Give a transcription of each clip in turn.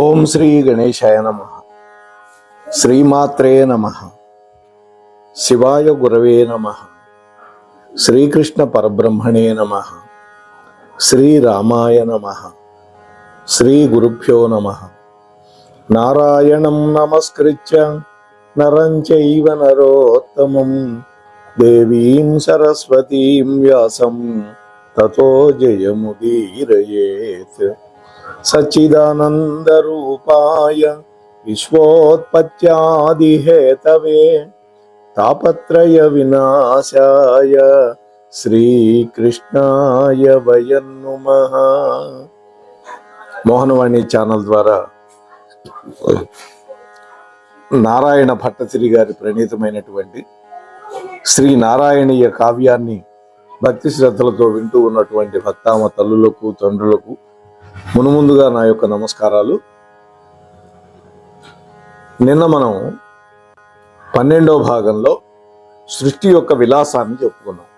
ఓం శ్రీ గణేశాయ నమః. శ్రీమాత్రే నమః. శివాయ గురవే నమః. శ్రీకృష్ణ పరబ్రహ్మణే నమః. శ్రీరామాయ నమః. శ్రీ గురుభ్యో నమః. నారాయణం నమస్కృత్య నరం చైవ నరోత్తమం దేవీం సరస్వతీం వ్యాసం తతో జయముదీరయేత్. సచ్చిదానందరూపాయ విశ్వోత్పత్యాదిహేతవే తాపత్రయ వినాశాయ శ్రీకృష్ణాయ వయం నమః. మోహనవాణి ఛానల్ ద్వారా నారాయణ భట్టతిరి గారి ప్రణీతమైనటువంటి శ్రీ నారాయణీయ కావ్యాన్ని భక్తి శ్రద్ధలతో వింటూ ఉన్నటువంటి భక్తామ తల్లులకు తండ్రులకు మునుముందుగా నా యొక్క నమస్కారాలు. నిన్న మనం 12వ భాగంలో సృష్టి యొక్క విలాసాన్ని చెప్పుకున్నాం.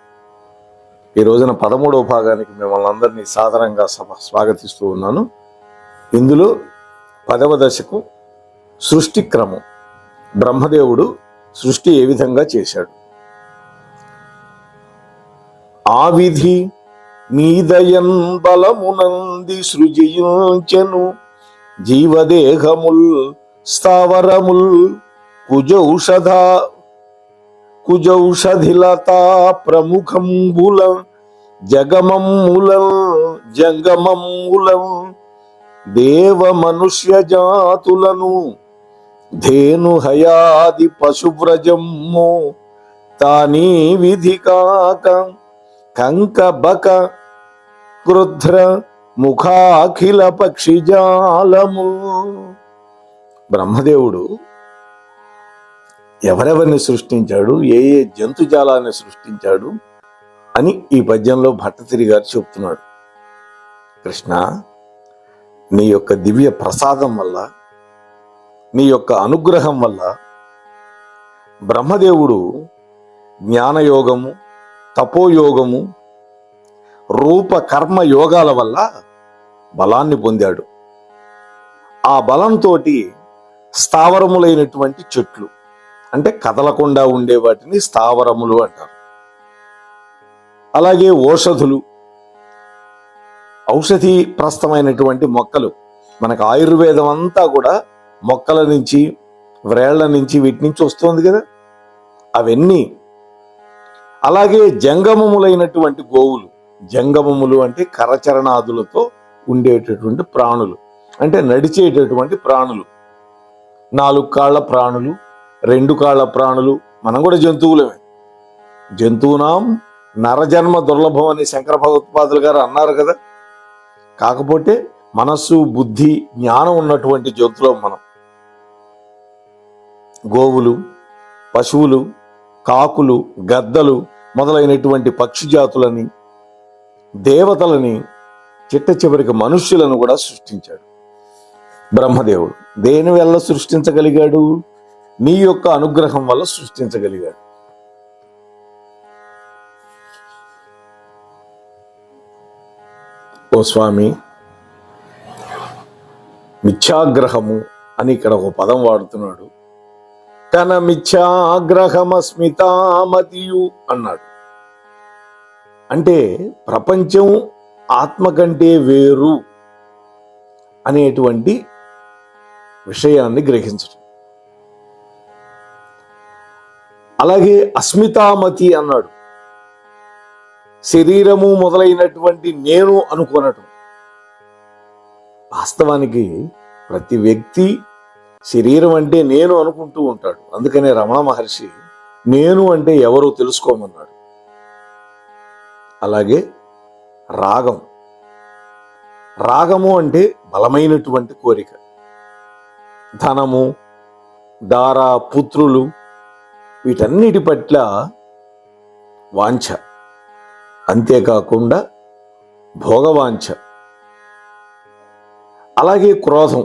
ఈ రోజున 13వ భాగానికి మిమ్మల్ని అందరినీ సాదరంగా స్వాగతిస్తూ ఉన్నాను. ఇందులో 10వ దశకు సృష్టి క్రమం, బ్రహ్మదేవుడు సృష్టి ఏ విధంగా చేశాడు, ఆ విధి మీదయన్ బలమునంది సృజించెను జీవదేహముల్ స్థావరముల్ కుజౌషధిలతా ప్రముఖంబుల జంగమములం దేవ మనుష్య జాతులను ధేను హయాది పశువ్రజము తానీ విధి కాక కంక బక క్రుధ్ర ముఖాఖిల పక్షిజాలము. బ్రహ్మదేవుడు ఎవరెవరిని సృష్టించాడు, ఏ ఏ జంతుజాలాన్ని సృష్టించాడు అని ఈ పద్యంలో భట్టతిరి గారు చెప్తున్నాడు. కృష్ణ, నీ యొక్క దివ్య ప్రసాదం వల్ల, నీ యొక్క అనుగ్రహం వల్ల బ్రహ్మదేవుడు జ్ఞానయోగము, తపోయోగము, రూప కర్మ యోగాల వల్ల బలాన్ని పొందాడు. ఆ బలంతో స్థావరములైనటువంటి చెట్లు, అంటే కదలకుండా ఉండే వాటిని స్థావరములు అంటారు. అలాగే ఓషధులు, ఔషధి ప్రస్థమైనటువంటి మొక్కలు, మనకు ఆయుర్వేదం అంతా కూడా మొక్కల నుంచి, వ్రేళ్ల నుంచి, వీటి నుంచి వస్తుంది కదా, అవన్నీ. అలాగే జంగమములైనటువంటి గోవులు, జంగమములు అంటే కరచరణాదులతో ఉండేటటువంటి ప్రాణులు, అంటే నడిచేటటువంటి ప్రాణులు, 4 కాళ్ల ప్రాణులు, 2 కాళ్ల ప్రాణులు. మనం కూడా జంతువులమే. జంతువునాం నరజన్మ దుర్లభం అని శంకర భగవత్పాదులు గారు అన్నారు కదా. కాకపోతే మనస్సు, బుద్ధి, జ్ఞానం ఉన్నటువంటి జంతువులం మనం. గోవులు, పశువులు, కాకులు, గద్దలు మొదలైనటువంటి పక్షి జాతులని, దేవతలని, చిట్ట చివరికి మనుష్యులను కూడా సృష్టించాడు బ్రహ్మదేవుడు. దేని వల్ల సృష్టించగలిగాడు? నీ యొక్క అనుగ్రహం వల్ల సృష్టించగలిగాడు. ఓ స్వామి, మిథ్యాగ్రహము అని ఇక్కడ ఒక పదం వాడుతున్నాడు. తన మిథ్యాగ్రహమస్మితామతియు అన్నాడు. అంటే ప్రపంచం ఆత్మ కంటే వేరు అనేటువంటి విషయాన్ని గ్రహించడం. అలాగే అస్మితామతి అన్నాడు. శరీరము మొదలైనటువంటి నేను అనుకోనటం. వాస్తవానికి ప్రతి వ్యక్తి శరీరం అంటే నేను అనుకుంటూ ఉంటాడు. అందుకనే రమణ మహర్షి నేను అంటే ఎవరో తెలుసుకోమన్నాడు. అలాగే రాగము అంటే బలమైనటువంటి కోరిక. ధనము, దార, పుత్రులు, వీటన్నిటి పట్ల వాంఛ. అంతేకాకుండా భోగవాంఛ. అలాగే క్రోధం.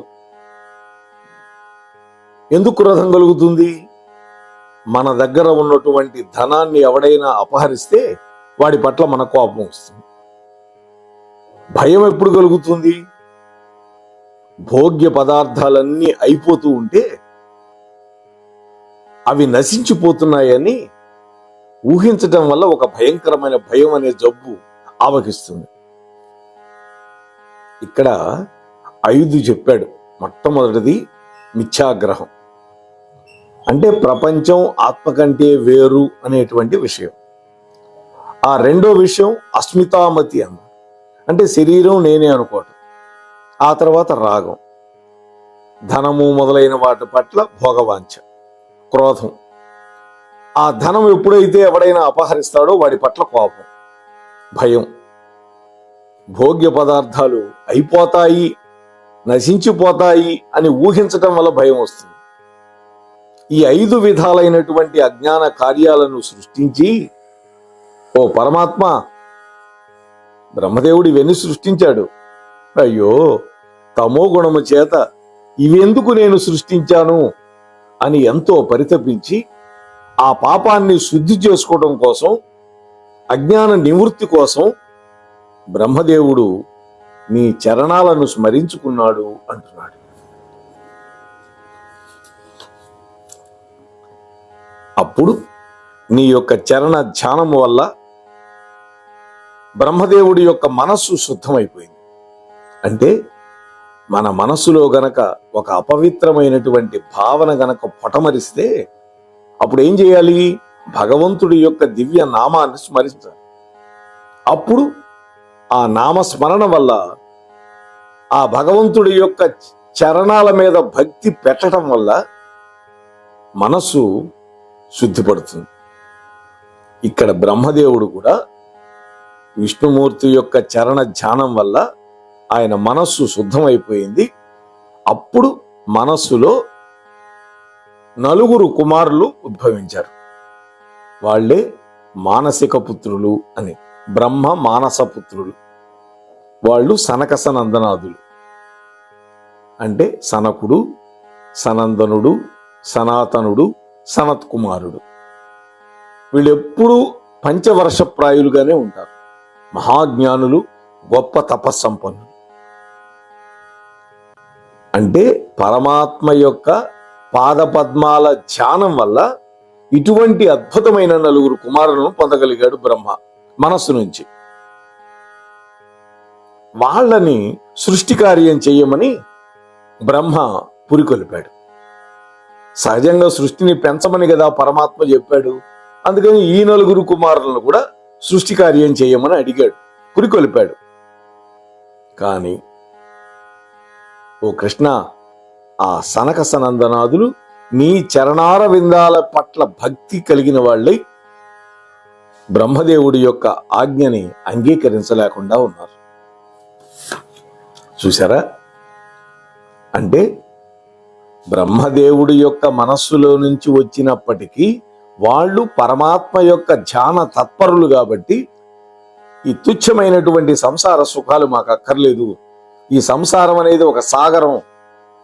ఎందుకు క్రోధం కలుగుతుంది? మన దగ్గర ఉన్నటువంటి ధనాన్ని ఎవడైనా అపహరిస్తే వాడి పట్ల మన కోపం వస్తుంది. భయం ఎప్పుడు కలుగుతుంది? భోగ్య పదార్థాలన్నీ అయిపోతూ ఉంటే అవి నశించిపోతున్నాయని ఊహించటం వల్ల ఒక భయంకరమైన భయం అనే జబ్బు ఆవహిస్తుంది. ఇక్కడ 5 చెప్పాడు. మొట్టమొదటిది మిథ్యాగ్రహం, అంటే ప్రపంచం ఆత్మ కంటే వేరు అనేటువంటి విషయం. ఆ రెండో విషయం అస్మితామతి అన్న, అంటే శరీరం నేనే అనుకోవటం. ఆ తర్వాత రాగం, ధనము మొదలైన వాటి పట్ల భోగవాంఛ, క్రోధం. ఆ ధనం ఎప్పుడైతే ఎవడైనా అపహరిస్తాడో వాడి పట్ల కోపం, భయం. భోగ్య పదార్థాలు అయిపోతాయి, నశించిపోతాయి అని ఊహించటం వల్ల భయం వస్తుంది. ఈ 5 విధాలైనటువంటి అజ్ఞాన కార్యాలను సృష్టించి, ఓ పరమాత్మ, బ్రహ్మదేవుడు ఇవన్నీ సృష్టించాడు. అయ్యో, తమో గుణము చేత ఇవెందుకు నేను సృష్టించాను అని ఎంతో పరితపించి ఆ పాపాన్ని శుద్ధి చేసుకోవడం కోసం, అజ్ఞాన నివృత్తి కోసం బ్రహ్మదేవుడు నీ చరణాలను స్మరించుకున్నాడు అంటున్నాడు. అప్పుడు నీ యొక్క చరణ ధ్యానము వల్ల బ్రహ్మదేవుడి యొక్క మనస్సు శుద్ధమైపోయింది. అంటే మన మనస్సులో గనక ఒక అపవిత్రమైనటువంటి భావన గనక పొటమరిస్తే అప్పుడు ఏం చేయాలి? భగవంతుడి యొక్క దివ్య నామాన్ని స్మరించాలి. అప్పుడు ఆ నామస్మరణ వల్ల, ఆ భగవంతుడి యొక్క చరణాల మీద భక్తి పెట్టడం వల్ల మనస్సు శుద్ధిపడుతుంది. ఇక్కడ బ్రహ్మదేవుడు కూడా విష్ణుమూర్తి యొక్క చరణ ధ్యానం వల్ల ఆయన మనస్సు శుద్ధమైపోయింది. అప్పుడు మనస్సులో 4 కుమారులు ఉద్భవించారు. వాళ్లే మానసిక పుత్రులు అని, బ్రహ్మ మానస పుత్రులు. వాళ్ళు సనక సనందనాదులు, అంటే సనకుడు, సనందనుడు, సనాతనుడు, సనత్ కుమారుడు. వీళ్ళెప్పుడూ పంచవర్షప్రాయులుగానే ఉంటారు. మహాజ్ఞానులు, గొప్ప తపస్సంపన్నులు. అంటే పరమాత్మ యొక్క పాదపద్మాల ధ్యానం వల్ల ఇటువంటి అద్భుతమైన 4 కుమారులను పొందగలిగాడు బ్రహ్మ మనస్సు నుంచి. వాళ్ళని సృష్టి కార్యం చెయ్యమని బ్రహ్మ పురికొల్పాడు. సహజంగా సృష్టిని పెంచమని కదా పరమాత్మ చెప్పాడు. అందుకని ఈ 4 కుమారులను కూడా సృష్టి కార్యం చేయమని అడిగాడు, పురికొల్పాడు. కానీ ఓ కృష్ణ, ఆ సనక సనందనాదులు నీ చరణార విందాల పట్ల భక్తి కలిగిన వాళ్ళై బ్రహ్మదేవుడి యొక్క ఆజ్ఞని అంగీకరించలేకుండా ఉన్నారు. చూసారా? అంటే బ్రహ్మదేవుడి యొక్క మనస్సులో నుంచి వచ్చినప్పటికీ వాళ్ళు పరమాత్మ యొక్క ధ్యాన తత్పరులు కాబట్టి ఈ తుచ్చమైనటువంటి సంసార సుఖాలు మాకు అక్కర్లేదు, ఈ సంసారం అనేది ఒక సాగరం,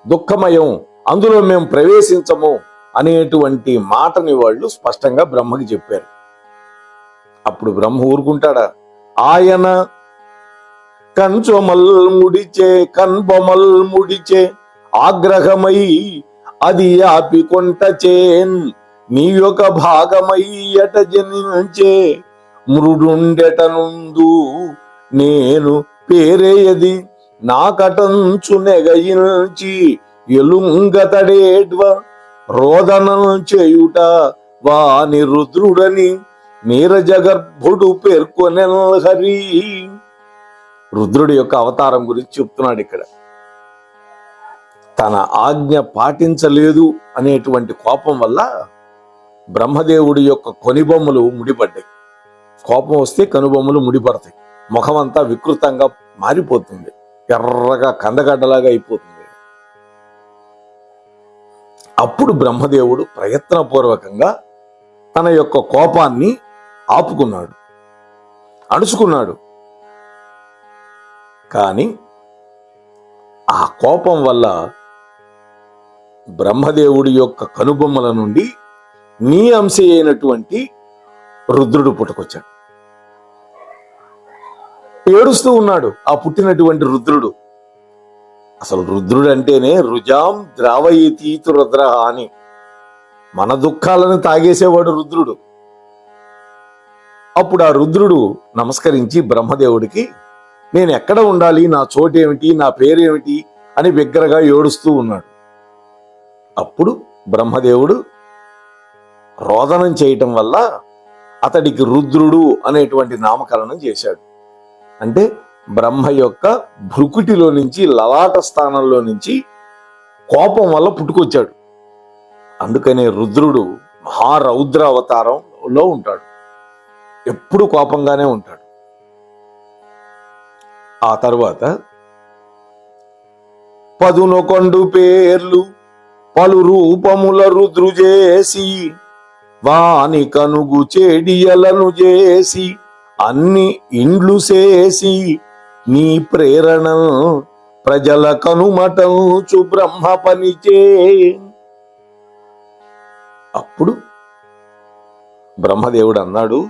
దుఃఖమయం, అందులో మేము ప్రవేశించము అనేటువంటి మాటని వాళ్ళు స్పష్టంగా బ్రహ్మకి చెప్పారు. అప్పుడు బ్రహ్మ ఊరుకుంటాడా? ఆయన కంచొమల్ ముడిచే కన్బొమల్ ముడిచే ఆగ్రహమై అది ఆపికొంటచేన్ నీ యొక్క భాగమయ్యట జనించే మృడుండెట నుండు నేను పేరేయది నాకటంచు నెగయించి ఎలుంగతడేడ్వ రోదనం చేయుట వాని రుద్రుడని నీరజగర్భుడు పేర్కొనెల్ హరి. రుద్రుడి యొక్క అవతారం గురించి చెప్తున్నాడు ఇక్కడ. తన ఆజ్ఞ పాటించలేదు అనేటువంటి కోపం వల్ల బ్రహ్మదేవుడి యొక్క కొనిబొమ్మలు ముడిపడ్డాయి. కోపం వస్తే కనుబొమ్మలు ముడిపడతాయి, ముఖం అంతా వికృతంగా మారిపోతుంది, ఎర్రగా కందగడ్డలాగా అయిపోతుంది. అప్పుడు బ్రహ్మదేవుడు ప్రయత్నపూర్వకంగా తన యొక్క కోపాన్ని ఆపుకున్నాడు, అణుచుకున్నాడు. కానీ ఆ కోపం వల్ల బ్రహ్మదేవుడి యొక్క కనుబొమ్మల నుండి నీ అంశ అయినటువంటి రుద్రుడు పుట్టుకొచ్చాడు. ఏడుస్తూ ఉన్నాడు ఆ పుట్టినటువంటి రుద్రుడు. అసలు రుద్రుడు అంటేనే రుజాం ద్రావయతీతు రుద్ర అని, మన దుఃఖాలను తాగేసేవాడు రుద్రుడు. అప్పుడు ఆ రుద్రుడు నమస్కరించి బ్రహ్మదేవుడికి, నేను ఎక్కడ ఉండాలి, నా చోటేమిటి, నా పేరేమిటి అని బిగ్గరగా ఏడుస్తూ ఉన్నాడు. అప్పుడు బ్రహ్మదేవుడు రోదనం చేయటం వల్ల అతడికి రుద్రుడు అనేటువంటి నామకరణం చేశాడు. అంటే బ్రహ్మ యొక్క భృకుటిలో నుంచి, లలాట స్థానంలో నుంచి కోపం వల్ల పుట్టుకొచ్చాడు. అందుకనే రుద్రుడు మహారౌద్ర అవతారంలో ఉంటాడు, ఎప్పుడు కోపంగానే ఉంటాడు. ఆ తరువాత 11 పేర్లు పలు రూపముల రుద్రుజేసి వాని కనుగు చేడియలను చేసి అన్ని ఇండ్లు చేసి నీ ప్రేరణ ప్రజల కనుమటంచు బ్రహ్మ పనిచే. అప్పుడు బ్రహ్మదేవుడు అన్నాడు,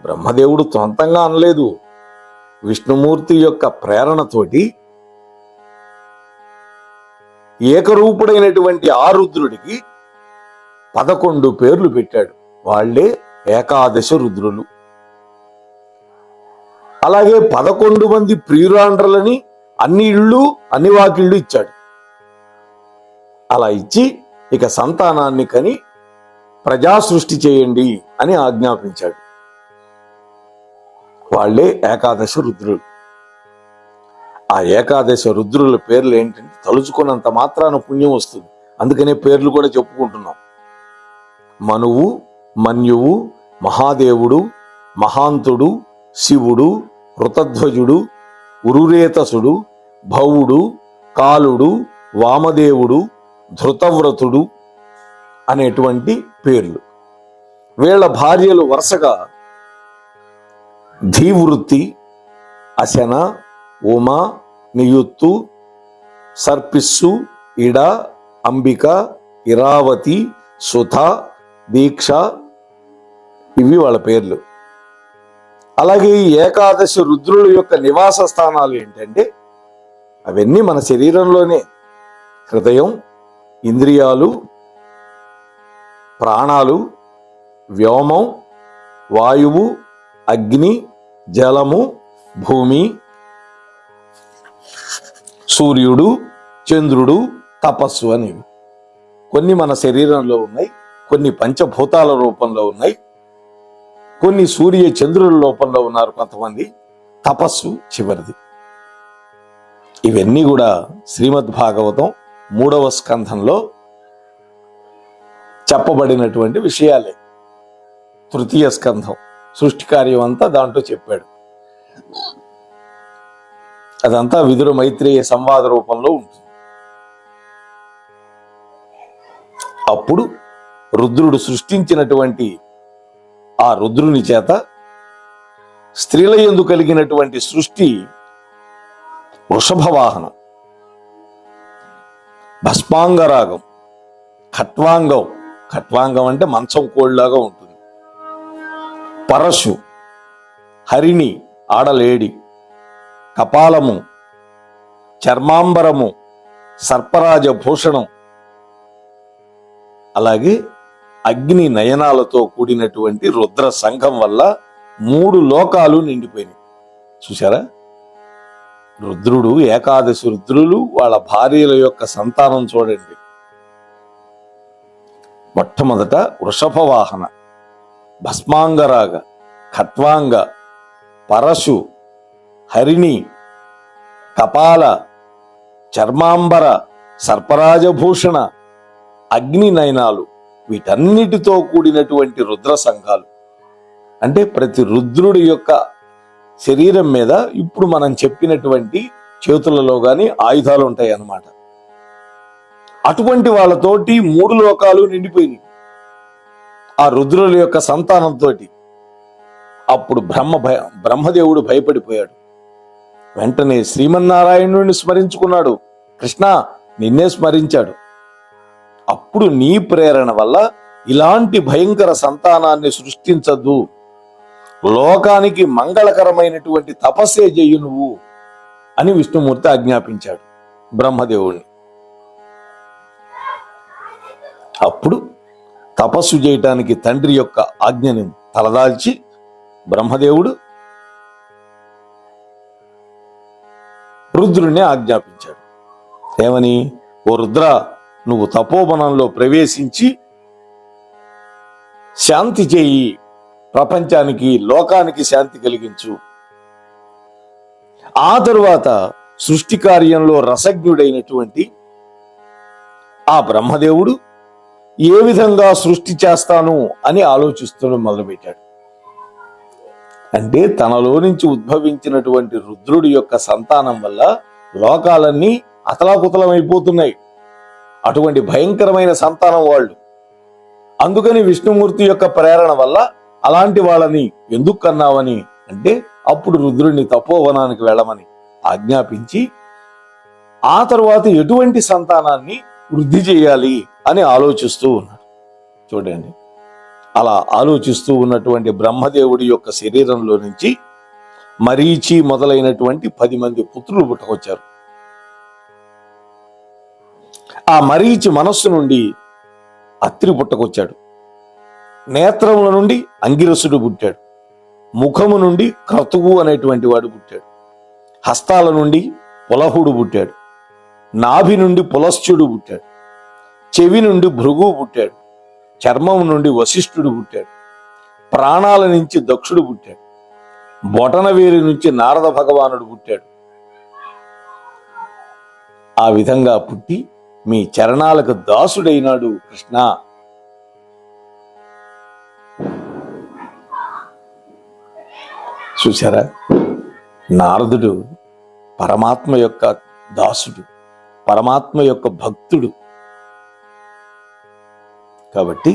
బ్రహ్మదేవుడు సొంతంగా అనలేదు, విష్ణుమూర్తి యొక్క ప్రేరణతోటి ఏకరూపుడైనటువంటి ఆ రుద్రుడికి 11 పేర్లు పెట్టాడు. వాళ్లే ఏకాదశ రుద్రులు. అలాగే 11 మంది ప్రియురాండ్రలని అన్ని ఇళ్ళు అన్ని వాకిళ్ళు ఇచ్చాడు. అలా ఇచ్చి ఇక సంతానాన్ని కని ప్రజా సృష్టి చేయండి అని ఆజ్ఞాపించాడు. వాళ్లే ఏకాదశ రుద్రులు. ఆ ఏకాదశ రుద్రుల పేర్లు ఏంటంటే తలుచుకున్నంత మాత్రాన పుణ్యం వస్తుంది. అందుకనే పేర్లు కూడా చెప్పుకుంటున్నాం. మనువు, మన్యువు, మహాదేవుడు, మహాంతుడు, శివుడు, ఋతధ్వజుడు, ఉరురేతసుడు, భవుడు, కాలుడు, వామదేవుడు, ధృతవ్రతుడు అనేటువంటి పేర్లు. వీళ్ళ భార్యలు వరుసగా ధీవృత్తి, అశన, ఉమ, నియుత్తు, సర్పిస్సు, ఇడ, అంబిక, ఇరావతి, సుధ, దీక్ష, ఇవి వాళ్ళ పేర్లు. అలాగే ఈ ఏకాదశ రుద్రుల యొక్క నివాస స్థానాలు ఏంటంటే అవన్నీ మన శరీరంలోనే. హృదయం, ఇంద్రియాలు, ప్రాణాలు, వ్యోమం, వాయువు, అగ్ని, జలము, భూమి, సూర్యుడు, చంద్రుడు, తపస్సు అనేవి కొన్ని మన శరీరంలో ఉన్నాయి. కొన్ని పంచభూతాల రూపంలో ఉన్నాయి. కొన్ని సూర్య చంద్రుల రూపంలో ఉన్నారు కొంతమంది. తపస్సు చివరిది. ఇవన్నీ కూడా శ్రీమద్ భాగవతం 3వ స్కంధంలో చెప్పబడినటువంటి విషయాలే. 3వ స్కంధం సృష్టి కార్యం అంతా దాంట్లో చెప్పాడు. అదంతా విదుర మైత్రేయ సంవాద రూపంలో ఉంటుంది. అప్పుడు రుద్రుడు సృష్టించినటువంటి ఆ రుద్రుని చేత స్త్రీల యందు కలిగినటువంటి సృష్టి వృషభ వాహనం, భస్మాంగరాగం, ఖట్వాంగం. ఖట్వాంగం అంటే మంచం కోళ్ళలాగా ఉంటుంది. పరశు, హరిణి ఆడలేడి, కపాలము, చర్మాంబరము, సర్పరాజ భూషణం, అలాగే అగ్ని నయనాలతో కూడినటువంటి రుద్ర సంఘం వల్ల 3 లోకాలు నిండిపోయినాయి. చూసారా? రుద్రుడు, ఏకాదశి రుద్రులు, వాళ్ళ భార్యల యొక్క సంతానం చూడండి. మొట్టమొదట వృషభ వాహన, భస్మాంగరాగ, ఖట్వాంగ, పరశు, హరిణి, కపాల, చర్మాంబర, సర్పరాజభూషణ, అగ్ని నయనాలు, వీటన్నిటితో కూడినటువంటి రుద్ర సంఘాలు. అంటే ప్రతి రుద్రుడి యొక్క శరీరం మీద ఇప్పుడు మనం చెప్పినటువంటి చేతులలో గాని ఆయుధాలు ఉంటాయి అన్నమాట. అటువంటి వాళ్ళతోటి 3 లోకాలు నిండిపోయినాయి ఆ రుద్రుల యొక్క సంతానంతో. అప్పుడు బ్రహ్మదేవుడు భయపడిపోయాడు. వెంటనే శ్రీమన్నారాయణుడిని స్మరించుకున్నాడు. కృష్ణ, నిన్నే స్మరించాడు. అప్పుడు నీ ప్రేరణ వల్ల ఇలాంటి భయంకర సంతానాన్ని సృష్టించద్దు, లోకానికి మంగళకరమైనటువంటి తపస్సే చెయ్యి నువ్వు అని విష్ణుమూర్తి ఆజ్ఞాపించాడు బ్రహ్మదేవుణ్ణి. అప్పుడు తపస్సు చేయటానికి తండ్రి యొక్క ఆజ్ఞని తలదాల్చి బ్రహ్మదేవుడు రుద్రుణ్ణి ఆజ్ఞాపించాడు. ఏమని? ఓ రుద్ర, నువ్వు తపోవనంలో ప్రవేశించి శాంతి చేయి, ప్రపంచానికి లోకానికి శాంతి కలిగించు. ఆ తరువాత సృష్టి కార్యంలో రసజ్ఞుడైనటువంటి ఆ బ్రహ్మదేవుడు ఏ విధంగా సృష్టి చేస్తాను అని ఆలోచిస్తూ మొదలుపెట్టాడు. అంటే తనలో నుంచి ఉద్భవించినటువంటి రుద్రుడి యొక్క సంతానం వల్ల లోకాలన్నీ అతలాకుతలమైపోతున్నాయి. అటువంటి భయంకరమైన సంతానం వాళ్ళు. అందుకని విష్ణుమూర్తి యొక్క ప్రేరణ వల్ల అలాంటి వాళ్ళని ఎందుకు కన్నావని అంటే అప్పుడు రుద్రుడిని తపోవనానికి వెళ్ళమని ఆజ్ఞాపించి ఆ తరువాత ఎటువంటి సంతానాన్ని వృద్ధి చేయాలి అని ఆలోచిస్తూ ఉన్నాడు. చూడండి, అలా ఆలోచిస్తూ ఉన్నటువంటి బ్రహ్మదేవుడి యొక్క శరీరంలో నుంచి మరీచి మొదలైనటువంటి 10 మంది పుత్రులు పుట్టుకొచ్చారు. ఆ మరీచి మనస్సు నుండి అత్రి పుట్టుకొచ్చాడు. నేత్రముల నుండి అంగిరసుడు పుట్టాడు. ముఖము నుండి క్రతువు అనేటువంటి వాడు పుట్టాడు. హస్తాల నుండి పులహుడు పుట్టాడు. నాభి నుండి పులశ్చుడు పుట్టాడు. చెవి నుండి భృగు పుట్టాడు. చర్మం నుండి వశిష్ఠుడు పుట్టాడు. ప్రాణాల నుంచి దక్షుడు పుట్టాడు. బొటనవేలి నుంచి నారద భగవానుడు పుట్టాడు. ఆ విధంగా పుట్టి మీ చరణాలకు దాసుడైనాడు కృష్ణ. చూసారా, నారదుడు పరమాత్మ యొక్క దాసుడు, పరమాత్మ యొక్క భక్తుడు. కాబట్టి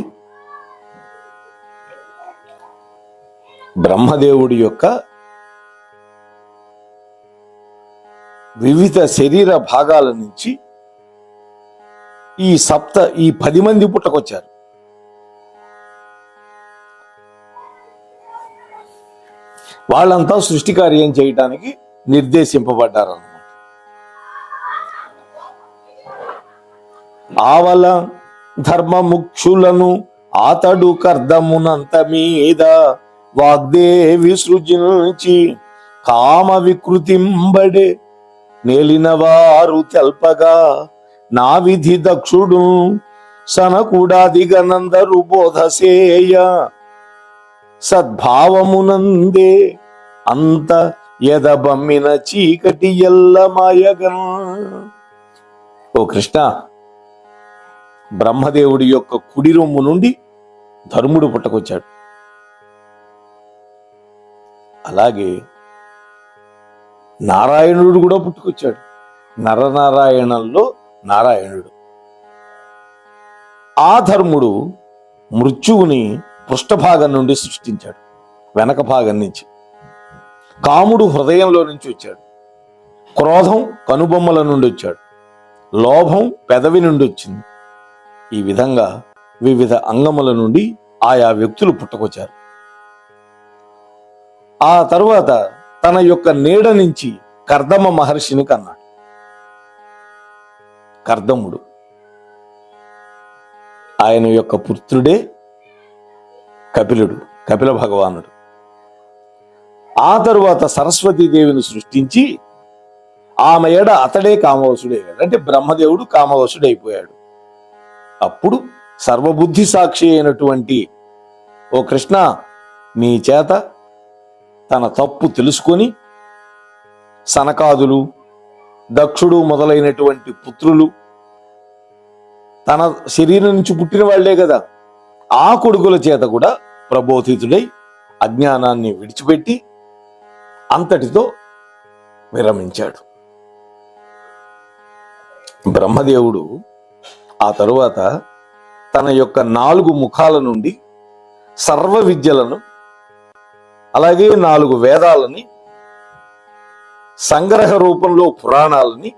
బ్రహ్మదేవుడి యొక్క వివిధ శరీర భాగాల నుంచి ఈ 10 మంది పుట్టుకొచ్చారు. వాళ్ళంతా సృష్టి కార్యం చేయటానికి నిర్దేశింపబడ్డారన్నమాట. ఆవల ధర్మముక్షులను ఆతడు కర్దమునంత మీద వాగ్దేవి సృజించి కామ వికృతింబడే నేలినవారు తెల్పగా నా విధి దక్షుడు సనకుడాదిగనందరు బోధసేయ సద్భావమునందే అంత ఎదబమ్మిన చీకటి ఎల్ల మాయగన్. ఓ కృష్ణ, బ్రహ్మదేవుడి యొక్క కుడి రొమ్ము నుండి ధర్ముడు పుట్టుకొచ్చాడు. అలాగే నారాయణుడు కూడా పుట్టుకొచ్చాడు. నరనారాయణంలో నారాయణుడు. ఆ ధర్ముడు మృత్యువుని పృష్ఠభాగం నుండి సృష్టించాడు, వెనక భాగం నుంచి. కాముడు హృదయంలో నుంచి వచ్చాడు. క్రోధం కనుబొమ్మల నుండి వచ్చాడు. లోభం పెదవి నుండి వచ్చింది. ఈ విధంగా వివిధ అంగముల నుండి ఆయా వ్యక్తులు పుట్టుకొచ్చారు. ఆ తరువాత తన యొక్క నీడ నుంచి కర్దమ మహర్షిని కన్నాడు. కర్దముడు ఆయన యొక్క పుత్రుడే కపిలుడు, కపిల భగవానుడు. ఆ తరువాత సరస్వతీదేవిని సృష్టించి ఆమె ఎడ అతడే కామవశుడయ్యాడు. అంటే బ్రహ్మదేవుడు కామవశుడైపోయాడు. అప్పుడు సర్వబుద్ధి సాక్షి అయినటువంటి ఓ కృష్ణ, నీ చేత తన తప్పు తెలుసుకొని సనకాదులు, దక్షుడు మొదలైనటువంటి పుత్రులు తన శరీరం నుంచి పుట్టిన వాళ్లే కదా, ఆ కొడుకుల చేత కూడా ప్రబోధితుడై అజ్ఞానాన్ని విడిచిపెట్టి అంతటితో విరమించాడు. బ్రహ్మదేవుడు ఆ తరువాత తన యొక్క 4 ముఖాల నుండి సర్వ విద్యలను, అలాగే 4 వేదాలని, సంగ్రహ రూపంలో పురాణాలని,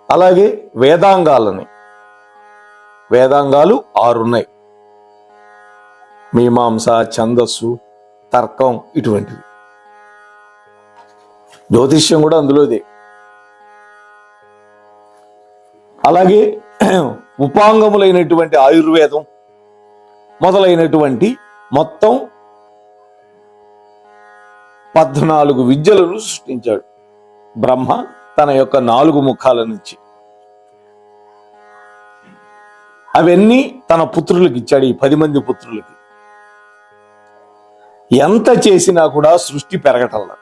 అలాగే వేదాంగాలని, వేదాంగాలు 6 ఉన్నాయి. మీమాంస, ఛందస్సు, తర్కం, ఇటువంటివి. జ్యోతిష్యం కూడా అందులోదే. అలాగే ఉపాంగములైనటువంటి ఆయుర్వేదం మొదలైనటువంటి మొత్తం 14 విద్యలను సృష్టించాడు బ్రహ్మ తన యొక్క 4 ముఖాల నుంచి. అవన్నీ తన పుత్రులకు ఇచ్చాడు, ఈ 10 మంది పుత్రులకి. ఎంత చేసినా కూడా సృష్టి పెరగటంలా.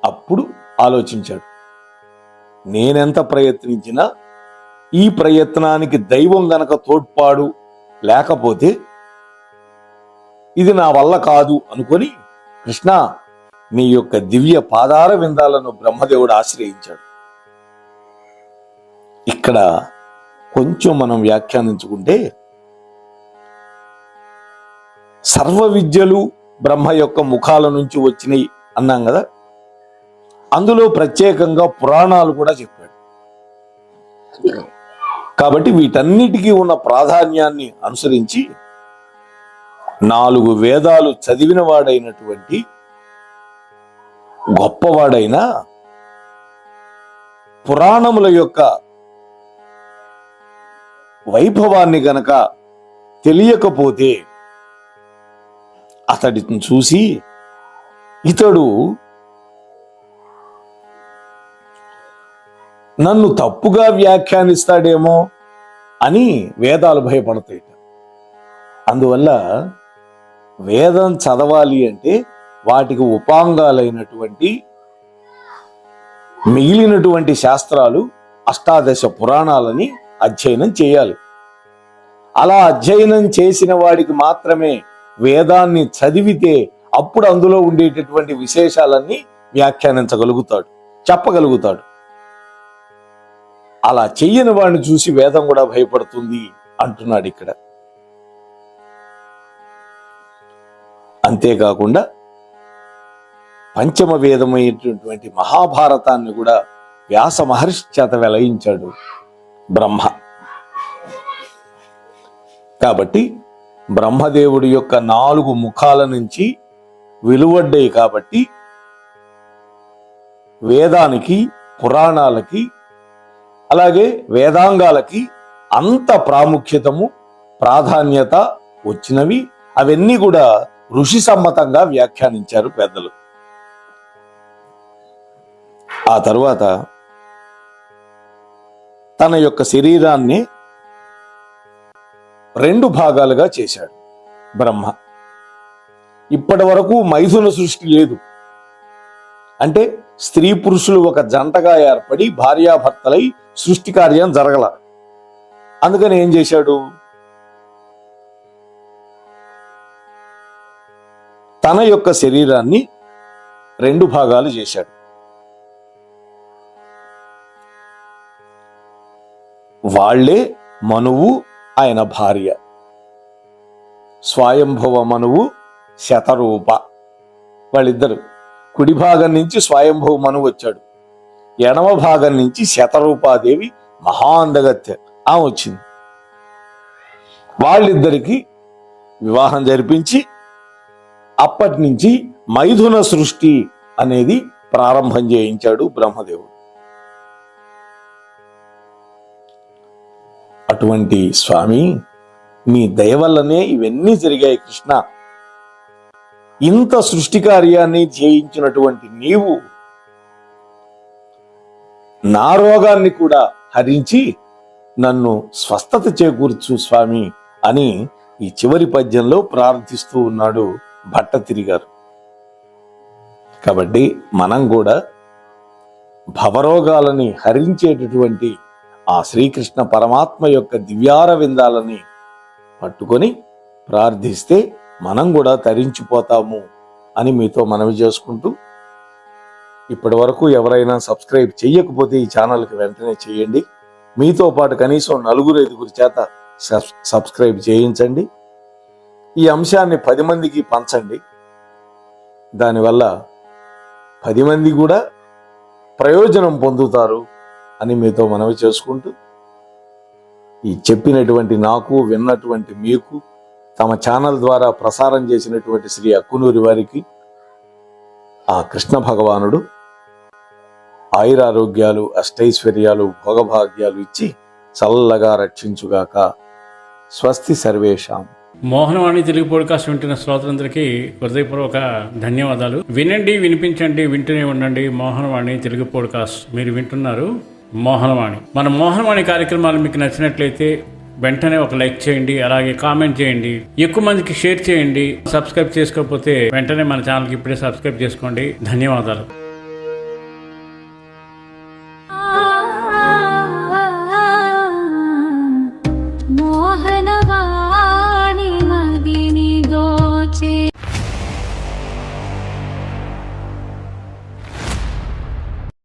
అప్పుడు ఆలోచించాడు, నేనెంత ప్రయత్నించినా ఈ ప్రయత్నానికి దైవం గనక తోడ్పాడు లేకపోతే ఇది నా వల్ల కాదు అనుకొని, కృష్ణ నీ యొక్క దివ్య పాదార విందాలను బ్రహ్మదేవుడు ఆశ్రయించాడు. ఇక్కడ కొంచెం మనం వ్యాఖ్యానించుకుంటే, సర్వ విద్యలు బ్రహ్మ యొక్క ముఖాల నుంచి వచ్చినాయి అన్నాం కదా, అందులో ప్రత్యేకంగా పురాణాలు కూడా చెప్పాడు. కాబట్టి వీటన్నిటికీ ఉన్న ప్రాధాన్యాన్ని అనుసరించి 4 వేదాలు చదివిన వాడైనటువంటి గొప్పవాడైన పురాణముల యొక్క వైభవాన్ని గనక తెలియకపోతే అతడిని చూసి ఇతడు నన్ను తప్పుగా వ్యాఖ్యానిస్తాడేమో అని వేదాలు భయపడతాయి. అందువల్ల వేదం చదవాలి అంటే వాటికి ఉపాంగాలైనటువంటి మిగిలినటువంటి శాస్త్రాలు 18 పురాణాలని అధ్యయనం చేయాలి. అలా అధ్యయనం చేసిన వాడికి మాత్రమే వేదాన్ని చదివితే అప్పుడు అందులో ఉండేటటువంటి విశేషాలన్నీ వ్యాఖ్యానించగలుగుతాడు, చెప్పగలుగుతాడు. అలా చెయ్యని వాడిని చూసి వేదం కూడా భయపడుతుంది అంటున్నాడు ఇక్కడ. అంతేకాకుండా పంచమ వేదమైనటువంటి మహాభారతాన్ని కూడా వ్యాస మహర్షి చేత వెలయించాడు బ్రహ్మ. కాబట్టి బ్రహ్మదేవుడి యొక్క 4 ముఖాల నుంచి వెలువడ్డాయి. కాబట్టి వేదానికి, పురాణాలకి, అలాగే వేదాంగాలకి అంత ప్రాముఖ్యతము, ప్రాధాన్యత వచ్చినవి. అవన్నీ కూడా ఋషి సమ్మతంగా వ్యాఖ్యానించారు పెద్దలు. ఆ తరువాత తన యొక్క శరీరాన్ని 2 భాగాలుగా చేశాడు బ్రహ్మ. ఇప్పటి వరకు మైథున సృష్టి లేదు. అంటే స్త్రీ పురుషులు ఒక జంటగా ఏర్పడి భార్యాభర్తలై సృష్టి కార్యం జరగల. అందుకని ఏం చేశాడు, తన యొక్క శరీరాన్ని 2 భాగాలు చేశాడు. వాళ్లే మనువు, ఆయన భార్య. స్వయంభవ మనువు, శతరూప. వాళ్ళిద్దరు కుడి భాగం నుంచి స్వయంభవ మనువు వచ్చాడు, ఎడమ భాగం నుంచి శతరూపాదేవి మహా అందగత్తె ఆమె వచ్చింది. వాళ్ళిద్దరికి వివాహం జరిపించి అప్పటి నుంచి మైథున సృష్టి అనేది ప్రారంభం చేయించాడు బ్రహ్మదేవుడు. అటువంటి స్వామి, మీ దయ వల్లనే ఇవన్నీ జరిగాయి కృష్ణ. ఇంత సృష్టి కార్యాన్ని చేయించినటువంటి నీవు నా రోగాన్ని కూడా హరించి నన్ను స్వస్థత చేకూర్చు స్వామి అని ఈ చివరి పద్యంలో ప్రార్థిస్తూ ఉన్నాడు భట్టతిరి గారు. కాబట్టి మనం కూడా భవరోగాలని హరించేటటువంటి ఆ శ్రీకృష్ణ పరమాత్మ యొక్క దివ్యార విందాలని పట్టుకొని ప్రార్థిస్తే మనం కూడా తరించిపోతాము అని మీతో మనవి చేసుకుంటూ, ఇప్పటి వరకు ఎవరైనా సబ్స్క్రైబ్ చేయకపోతే ఈ ఛానల్కి వెంటనే చేయండి. మీతో పాటు కనీసం 4-5 చేత సబ్స్క్రైబ్ చేయించండి. ఈ అంశాన్ని 10 మందికి పంచండి. దానివల్ల 10 మంది కూడా ప్రయోజనం పొందుతారు అని మీతో మనవి చేసుకుంటూ, ఈ చెప్పినటువంటి నాకు, విన్నటువంటి మీకు, తమ ఛానల్ ద్వారా ప్రసారం చేసినటువంటి శ్రీ అక్కునూరి వారికి, ఆ కృష్ణ భగవానుడు ఆయురారోగ్యాలు, అష్టైశ్వర్యాలు, భోగభాగ్యాలు ఇచ్చి చల్లగా రక్షించుగాక. స్వస్తి సర్వేషాం. మోహనవాణి తెలుగు పాడ్కాస్ట్ వింటున్న శ్రోతలందరికీ హృదయపూర్వక ధన్యవాదాలు. వినండి, వినిపించండి, వింటూనే ఉండండి. మోహనవాణి తెలుగు పాడ్కాస్ట్ మీరు వింటున్నారు. మోహనవాణి. మన మోహనవాణి కార్యక్రమాలు మీకు నచ్చినట్లయితే వెంటనే ఒక లైక్ చేయండి, అలాగే కామెంట్ చేయండి, ఎక్కువ మందికి షేర్ చేయండి. సబ్స్క్రైబ్ చేసుకోకపోతే వెంటనే మన ఛానల్కి ఇప్పుడే సబ్స్క్రైబ్ చేసుకోండి. ధన్యవాదాలు.